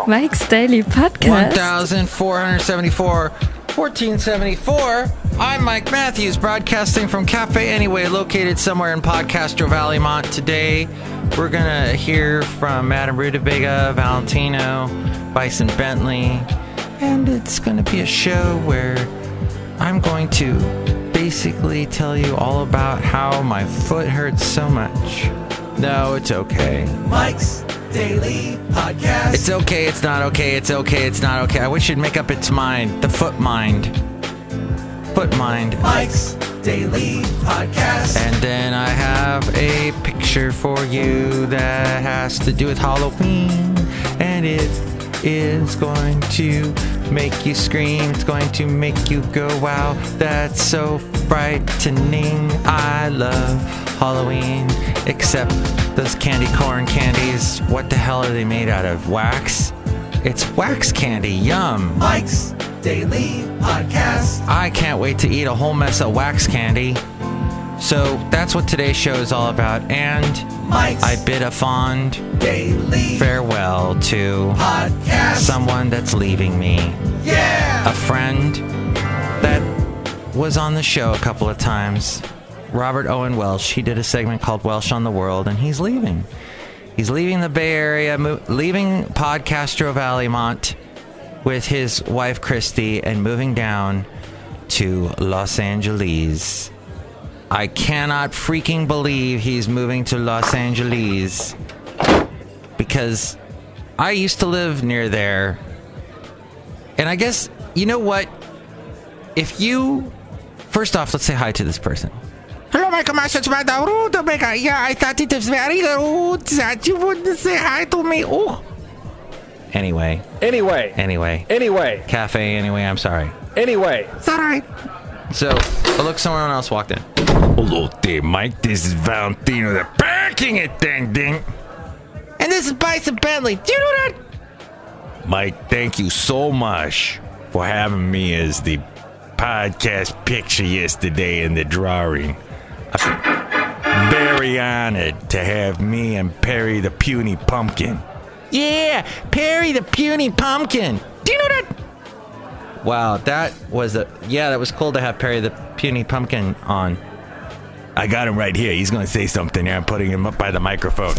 Mike's Daily Podcast. 1474, 1474. I'm Mike Matthews, broadcasting from Café Anyway, located somewhere in Podcastro Valleymont. Today, we're going to hear from Madame Rutabaga, Valentino, Bison Bentley, and it's going to be a show where I'm going to basically tell you all about how my foot hurts so much. No, it's okay. Mike's Daily Podcast. It's okay, it's not okay, it's okay, it's not okay. I wish it'd make up its mind. The foot mind. Foot mind. Mike's Daily Podcast. And then I have a picture for you that has to do with Halloween. And it is going to make you scream. It's going to make you go, wow, that's so frightening. I love Halloween, except those candy corn candies. What the hell are they made out of? Wax? It's wax candy. Yum. Mike's Daily Podcast. I can't wait to eat a whole mess of wax candy. So that's what today's show is all about. And Mike's I bid a fond Daily farewell to Podcast. someone that's leaving me. Yeah! A friend that was on the show a couple of times. Robert Owen Welsh. He did a segment called Welsh on the World, and he's leaving. He's leaving the Bay Area, leaving Podcastro Valleymont with his wife Christy, and moving down to Los Angeles. I cannot freaking believe he's moving to Los Angeles, because I used to live near there. And I guess, you know what? If you... First off, let's say hi to this person. Hello, Michael Masters, Madame Rutabaga. Yeah, I thought it was very rude that you wouldn't say hi to me. Oh. Anyway. Cafe Anyway, I'm sorry. It's alright. So, look, someone else walked in. Hello there, Mike. This is Valentino, the parking attendant. And this is Bison Bentley. Do you know that? Mike, thank you so much for having me as the podcast picture yesterday in the drawing. I'm very honored to have me and Perry the Puny Pumpkin. Yeah, Perry the Puny Pumpkin. Do you know that? Wow, that was cool to have Perry the Puny Pumpkin on. I got him right here. He's going to say something here. I'm putting him up by the microphone.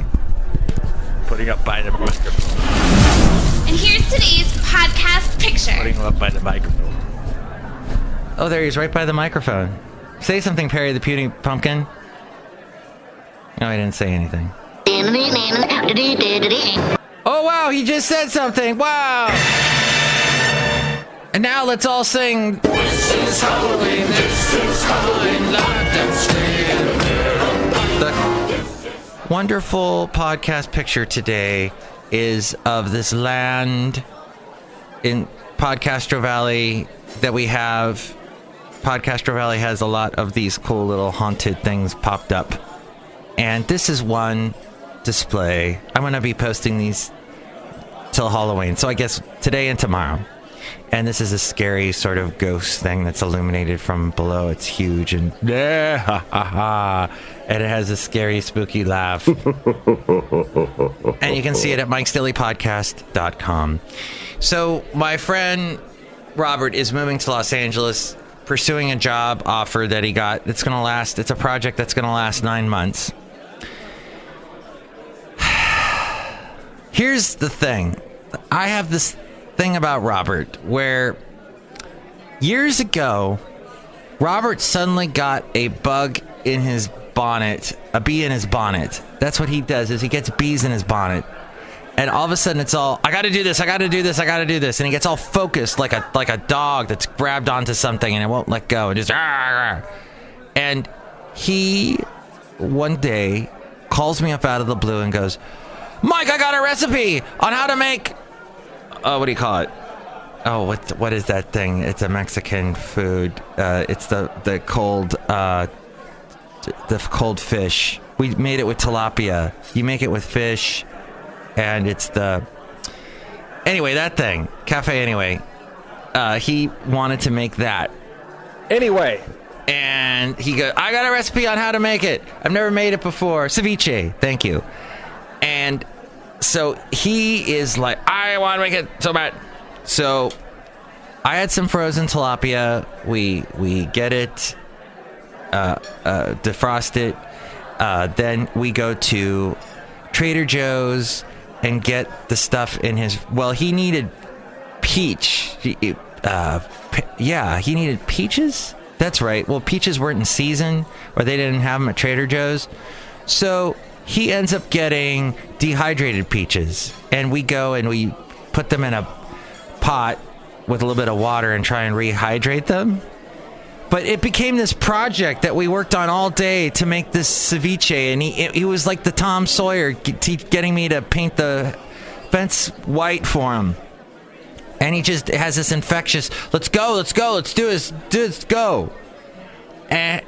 And here's today's podcast picture. Putting him up by the microphone. Oh, there he is, right by the microphone. Say something, Perry the Puny Pumpkin. No, I didn't say anything. Oh, wow, he just said something. Wow. And now let's all sing. This is Halloween, this is Halloween, let them stay. The wonderful podcast picture today is of this land in Podcastro Valley that we have. Podcastro Valley has a lot of these cool little haunted things popped up. And this is one display. I'm going to be posting these till Halloween. So I guess today and tomorrow. And this is a scary sort of ghost thing that's illuminated from below. It's huge and and it has a scary, spooky laugh. And you can see it at mikesdailypodcast.com. So my friend Robert is moving to Los Angeles, pursuing a job offer that he got. It's a project that's going to last 9 months. Here's the thing. I have this thing about Robert where years ago, Robert suddenly got a bug in his bonnet, a bee in his bonnet. That's what he does, is he gets bees in his bonnet. And all of a sudden it's all, I gotta do this. And he gets all focused like a dog that's grabbed onto something and it won't let go. And just, and he one day calls me up out of the blue and goes, Mike, I got a recipe on how to make, what do you call it? Oh, what is that thing? It's a Mexican food. It's the cold fish. We made it with tilapia. You make it with fish, and it's anyway, that thing. Café Anyway. He wanted to make that. Anyway. And he goes, I got a recipe on how to make it. I've never made it before. Ceviche. Thank you. And So he is like, I want to make it so bad. So I had some frozen tilapia. We get it, defrost it. Then we go to Trader Joe's and get the stuff in his. Well, he needed peach. He needed peaches. That's right. Well, peaches weren't in season, or they didn't have them at Trader Joe's. So he ends up getting dehydrated peaches, and we go and we put them in a pot with a little bit of water and try and rehydrate them. But it became this project that we worked on all day to make this ceviche, and he was like the Tom Sawyer, getting me to paint the fence white for him. And he just has this infectious, let's go, let's do this, go. And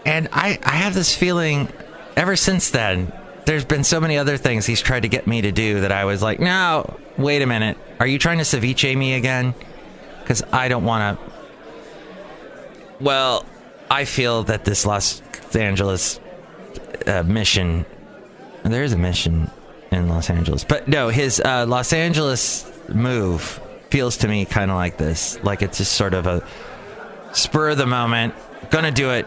I have this feeling ever since then, there's been so many other things he's tried to get me to do that I was like, no, wait a minute. Are you trying to ceviche me again? Because I don't want to. Well, I feel that this Los Angeles mission, there is a mission in Los Angeles, but no, his Los Angeles move feels to me kind of like this, like it's just sort of a spur of the moment, gonna do it,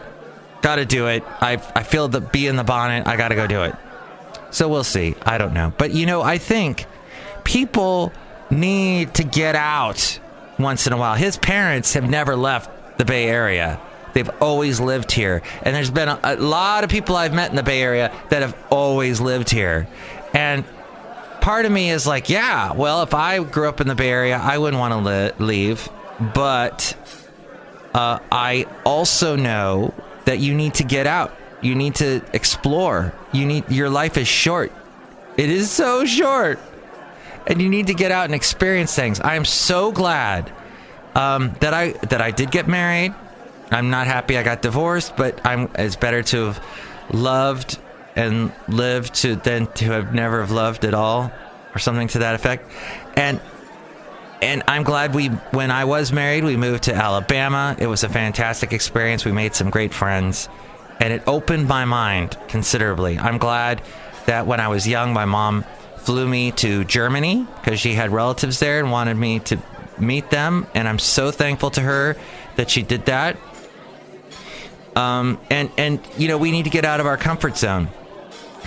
gotta do it. I feel the bee in the bonnet, I gotta go do it. So we'll see. I don't know, but I think people need to get out once in a while. His parents have never left the Bay Area. They've always lived here, and there's been a lot of people I've met in the Bay Area that have always lived here. And part of me is like, yeah, well, if I grew up in the Bay Area, I wouldn't want to leave. But I also know that you need to get out. You need to explore. Your life is short. It is so short. And you need to get out and experience things. I am so glad that I did get married. I'm not happy I got divorced, but it's better to have loved and lived than to have never have loved at all, or something to that effect. And I'm glad when I was married, we moved to Alabama. It was a fantastic experience. We made some great friends, and it opened my mind considerably. I'm glad that when I was young, my mom flew me to Germany because she had relatives there and wanted me to meet them, and I'm so thankful to her that she did that. And we need to get out of our comfort zone.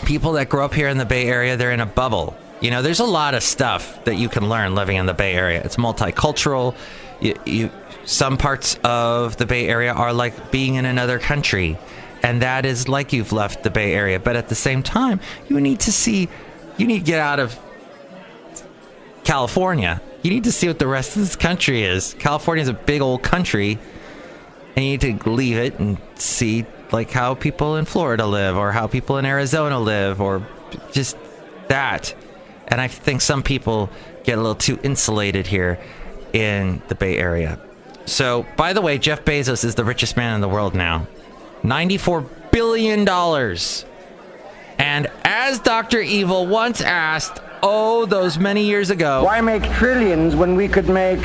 People that grow up here in the Bay Area, they're in a bubble. There's a lot of stuff that you can learn living in the Bay Area. It's multicultural. Some parts of the Bay Area are like being in another country, and that is like you've left the Bay Area. But at the same time, you need to get out of California. You need to see what the rest of this country is. California is a big old country, and you need to leave it and see like how people in Florida live, or how people in Arizona live, or just that. And I think some people get a little too insulated here in the Bay Area. So, by the way, Jeff Bezos is the richest man in the world now. $94 billion. And as Dr. Evil once asked, those many years ago, why make trillions when we could make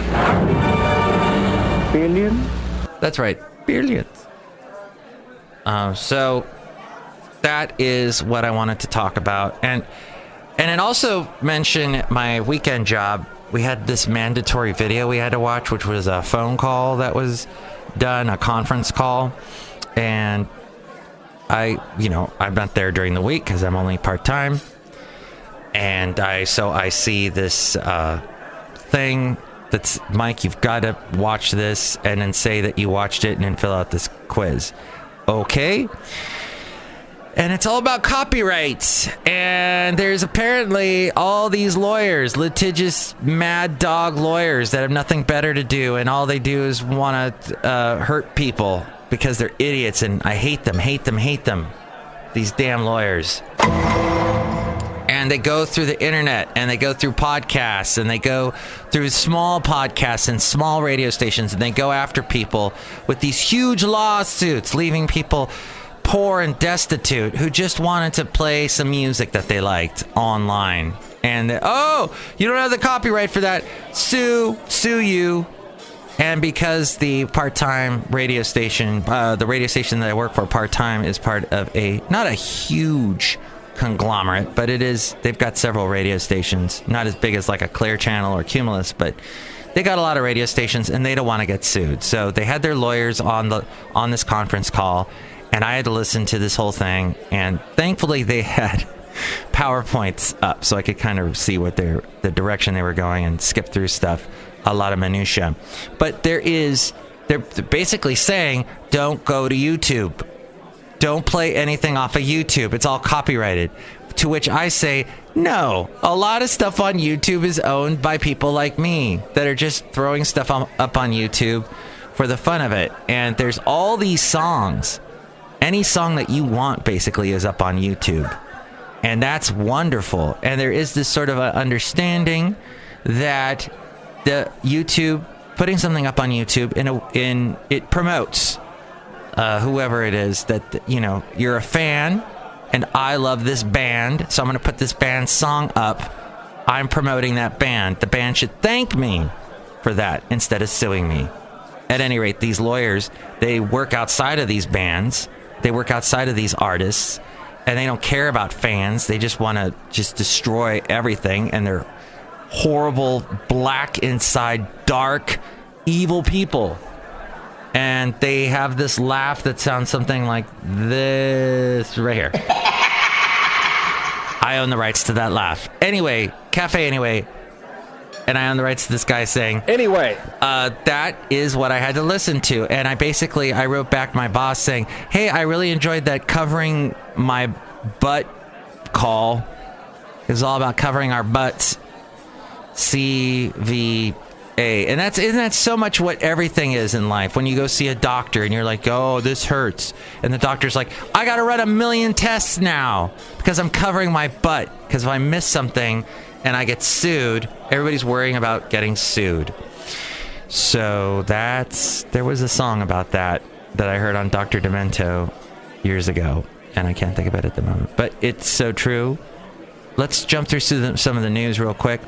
billions? That's right, billions. So that is what I wanted to talk about. And it also mentioned my weekend job. We had this mandatory video we had to watch, which was a phone call that was done, a conference call. And I'm not there during the week because I'm only part-time. And I see this thing that's, Mike, you've got to watch this, and then say that you watched it and then fill out this quiz. Okay. And it's all about copyrights. And there's apparently all these lawyers, litigious, mad dog lawyers that have nothing better to do. And all they do is want to hurt people because they're idiots. And I hate them. These damn lawyers. And they go through the internet, and they go through podcasts, and they go through small podcasts and small radio stations, and they go after people with these huge lawsuits, leaving people poor and destitute who just wanted to play some music that they liked online. And you don't have the copyright for that. Sue you. And because the part-time radio station, the radio station that I work for part-time, is part of not a huge conglomerate, but they've got several radio stations, not as big as like a Clear Channel or Cumulus, but they got a lot of radio stations, and they don't want to get sued. So they had their lawyers on this conference call, and I had to listen to this whole thing, and thankfully they had PowerPoints up so I could kind of see what the direction they were going and skip through stuff, a lot of minutia. But they're basically saying, don't go to YouTube. Don't play anything off of YouTube. It's all copyrighted. To which I say, no, a lot of stuff on YouTube is owned by people like me that are just throwing stuff up on YouTube for the fun of it. And there's all these songs. Any song that you want basically is up on YouTube. And that's wonderful. And there is this sort of an understanding that the YouTube, putting something up on YouTube, it promotes whoever it is that, you're a fan. And I love this band, so I'm going to put this band's song up. I'm promoting that band. The band should thank me for that instead of suing me. At any rate, these lawyers, they work outside of these bands. They work outside of these artists. And they don't care about fans. They just want to just destroy everything. And they're horrible, black inside, dark, evil people. And they have this laugh that sounds something like this right here. I own the rights to that laugh. Anyway, Café Anyway. And I own the rights to this guy saying, Anyway. That is what I had to listen to. And I wrote back my boss saying, hey, I really enjoyed that covering my butt call. It was all about covering our butts. CVA. And isn't that so much what everything is in life? When you go see a doctor and you're like, oh, this hurts. And the doctor's like, I got to run 1 million tests now because I'm covering my butt. Because if I miss something and I get sued, everybody's worrying about getting sued. So there was a song about that I heard on Dr. Demento years ago. And I can't think of it at the moment. But it's so true. Let's jump through some of the news real quick.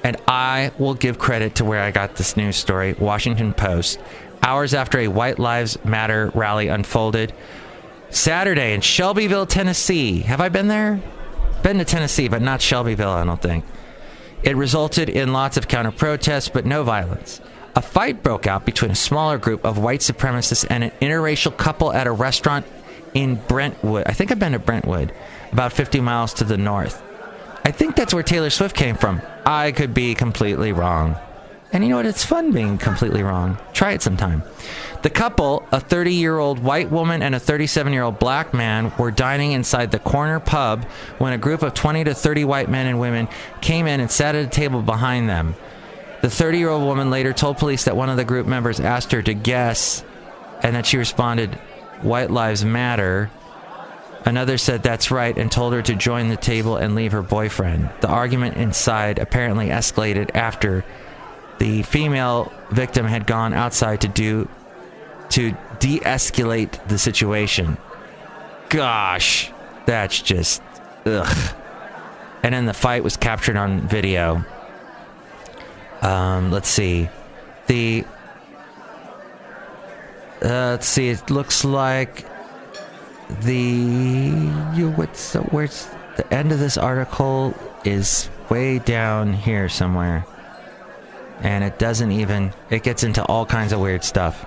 And I will give credit to where I got this news story. Washington Post. Hours after a White Lives Matter rally unfolded Saturday in Shelbyville, Tennessee. Have I been there? Been to Tennessee, but not Shelbyville, I don't think. It resulted in lots of counter-protests, but no violence. A fight broke out between a smaller group of white supremacists and an interracial couple at a restaurant in Brentwood. I think I've been to Brentwood, about 50 miles to the north. I think that's where Taylor Swift came from. I could be completely wrong. And you know what? It's fun being completely wrong. Try it sometime. The couple, a 30-year-old white woman and a 37-year-old black man, were dining inside the corner pub when a group of 20 to 30 white men and women came in and sat at a table behind them. The 30-year-old woman later told police that one of the group members asked her to guess, and that she responded, "White Lives Matter." Another said that's right and told her to join the table and leave her boyfriend. The argument inside apparently escalated after the female victim had gone outside to de-escalate the situation. Gosh, that's just ugh. And then the fight was captured on video. Let's see. It looks like where's the end of this article is way down here somewhere, and it gets into all kinds of weird stuff.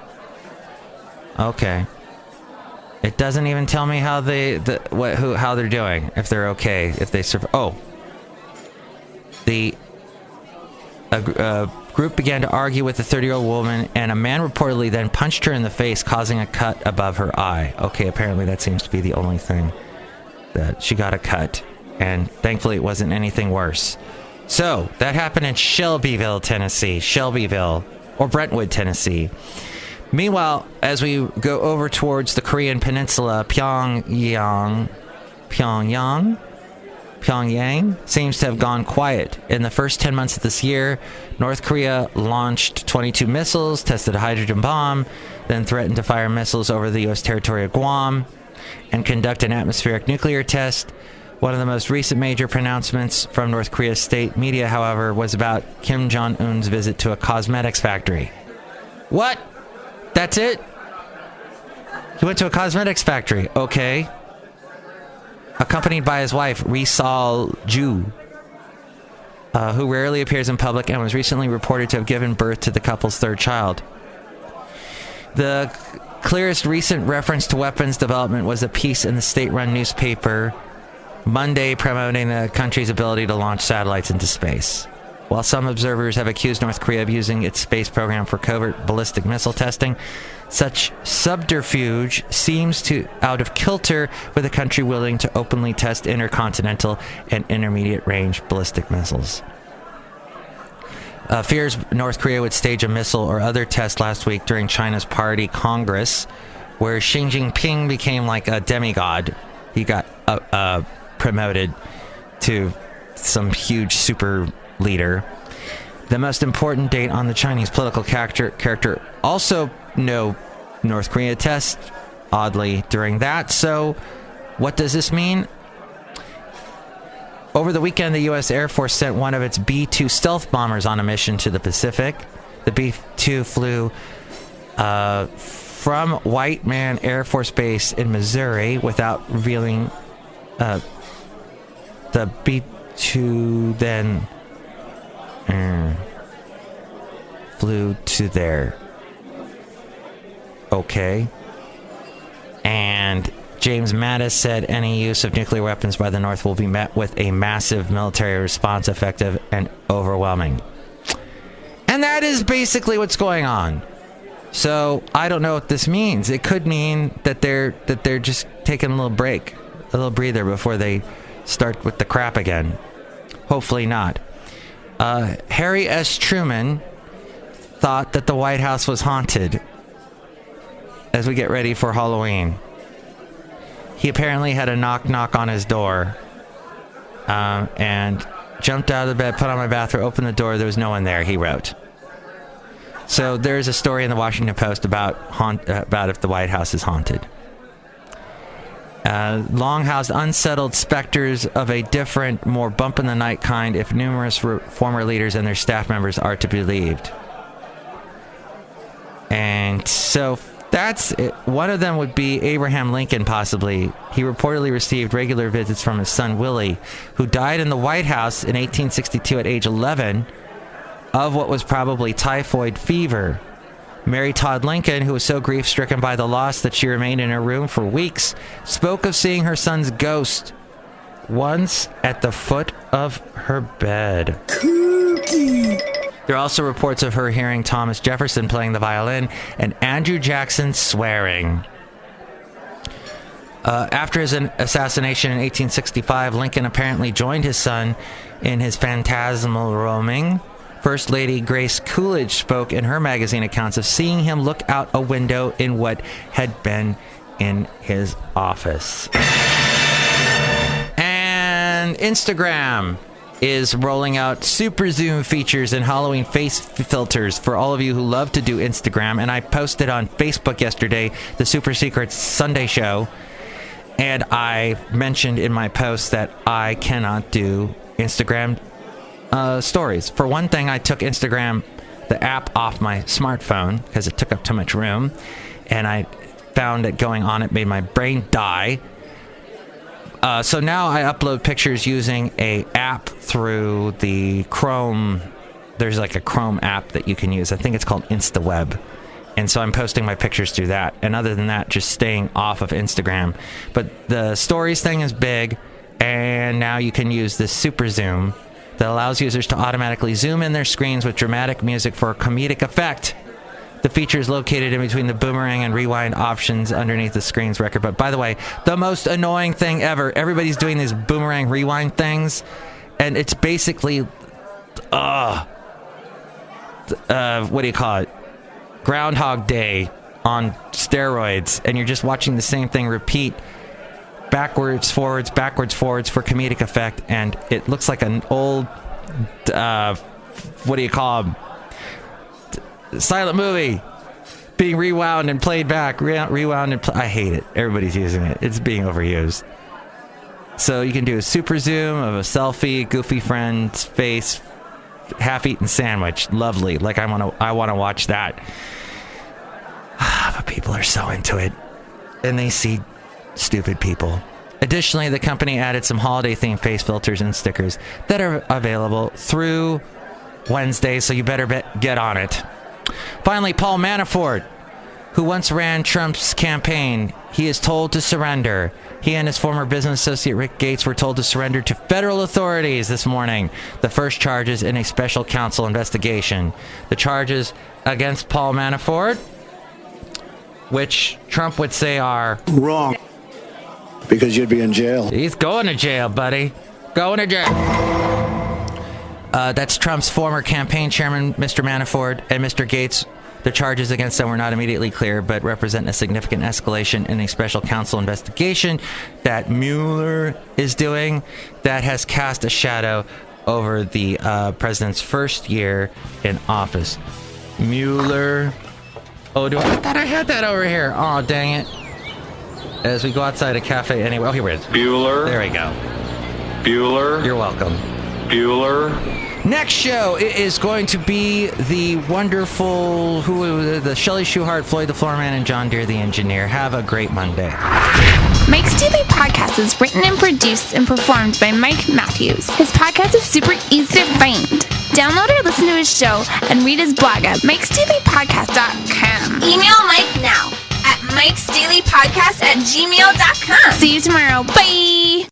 Okay, it doesn't even tell me how how they're doing, if they're okay, if they survive. A group began to argue with the 30-year-old woman, and a man reportedly then punched her in the face, causing a cut above her eye. Okay, apparently that seems to be the only thing that she got a cut, and thankfully it wasn't anything worse. So, that happened in Shelbyville, Tennessee. Shelbyville, or Brentwood, Tennessee. Meanwhile, as we go over towards the Korean peninsula, Pyongyang seems to have gone quiet. In the first 10 months of this year, North Korea launched 22 missiles, tested a hydrogen bomb, then threatened to fire missiles over the U.S. territory of Guam, and conduct an atmospheric nuclear test. One of the most recent major pronouncements from North Korea's state media, however, was about Kim Jong-un's visit to a cosmetics factory. What? That's it? He went to a cosmetics factory. Okay. accompanied by his wife, Risal Ju, who rarely appears in public and was recently reported to have given birth to the couple's third child. The clearest recent reference to weapons development was a piece in the state-run newspaper Monday promoting the country's ability to launch satellites into space. While some observers have accused North Korea of using its space program for covert ballistic missile testing, such subterfuge seems to out of kilter with a country willing to openly test intercontinental and intermediate-range ballistic missiles. Fears North Korea would stage a missile or other test last week during China's Party Congress, where Xi Jinping became like a demigod. He got promoted to some huge super leader. The most important date on the Chinese political character also no North Korea test, oddly, during that. So what does this mean? Over the weekend, the U.S. Air Force sent one of its B-2 stealth bombers on a mission to the Pacific. The B-2 flew from White Man Air Force Base in Missouri without revealing. The B-2 then flew to there. Okay. And James Mattis said any use of nuclear weapons by the North will be met with a massive military response, effective and overwhelming. And that is basically what's going on. So I don't know what this means. It could mean that they're just taking a little break, a little breather before they start with the crap again. Hopefully not. Harry S. Truman thought that the White House was haunted as we get ready for Halloween. He apparently had a knock on his door, and jumped out of the bed, put on my bathrobe, opened the door. There was no one there, he wrote. So there's a story in the Washington Post about if the White House is haunted. Long-housed unsettled specters of a different, more bump-in-the-night kind, if numerous former leaders and their staff members are to be believed. And so that's it. One of them would be Abraham Lincoln, possibly. He reportedly received regular visits from his son Willie, who died in the White House in 1862 at age 11 of what was probably typhoid fever. Mary Todd Lincoln, who was so grief-stricken by the loss that she remained in her room for weeks, spoke of seeing her son's ghost once at the foot of her bed. Kooky. There are also reports of her hearing Thomas Jefferson playing the violin and Andrew Jackson swearing. After his assassination in 1865, Lincoln apparently joined his son in his phantasmal roaming. First Lady Grace Coolidge spoke in her magazine accounts of seeing him look out a window in what had been in his office. And Instagram is rolling out super zoom features and Halloween face filters for all of you who love to do Instagram. And I posted on Facebook yesterday the Super Secret Sunday show. And I mentioned in my post that I cannot do Instagram stories. For one thing, I took Instagram, the app, off my smartphone because it took up too much room, and I found that going on it made my brain die. So now I upload pictures using a app through the Chrome. There's like a Chrome app that you can use. I think it's called InstaWeb. And so I'm posting my pictures through that. And other than that, just staying off of Instagram. But the stories thing is big, and now you can use this super zoom that allows users to automatically zoom in their screens with dramatic music for a comedic effect. The feature is located in between the boomerang and rewind options underneath the screen's record. But by the way, the most annoying thing ever, everybody's doing these boomerang rewind things, and it's basically, what do you call it? Groundhog Day on steroids, and you're just watching the same thing repeat backwards, forwards for comedic effect, and it looks like an old, what do you call them? Silent movie being rewound and played back, rewound and I hate it. Everybody's using it. It's being overused. So you can do a super zoom of a selfie, goofy friend's face, half-eaten sandwich. Lovely. Like I want to watch that. But people are so into it, and they see stupid people. Additionally, the company added some holiday-themed face filters and stickers that are available through Wednesday, so you better get on it. Finally, Paul Manafort, who once ran Trump's campaign, he is told to surrender. He and his former business associate Rick Gates were told to surrender to federal authorities this morning. The first charges in a special counsel investigation. The charges against Paul Manafort, which Trump would say are wrong, because you'd be in jail. He's going to jail, buddy. Going to jail. That's Trump's former campaign chairman, Mr. Manafort, and Mr. Gates. The charges against them were not immediately clear, but represent a significant escalation in a special counsel investigation that Mueller is doing that has cast a shadow over the president's first year in office. Mueller. Oh, I thought I had that over here. Oh, dang it. As we go outside a cafe anyway. Oh, here it is. Bueller. There we go. Bueller. You're welcome. Bueller. Next show is going to be the wonderful, the Shelley Shuhart, Floyd the Floorman, and John Deere the Engineer. Have a great Monday. Mike's Daily Podcast is written and produced and performed by Mike Matthews. His podcast is super easy to find. Download or listen to his show and read his blog at mikesdailypodcast.com. Email Mike now at mikesdailypodcast@gmail.com. See you tomorrow. Bye!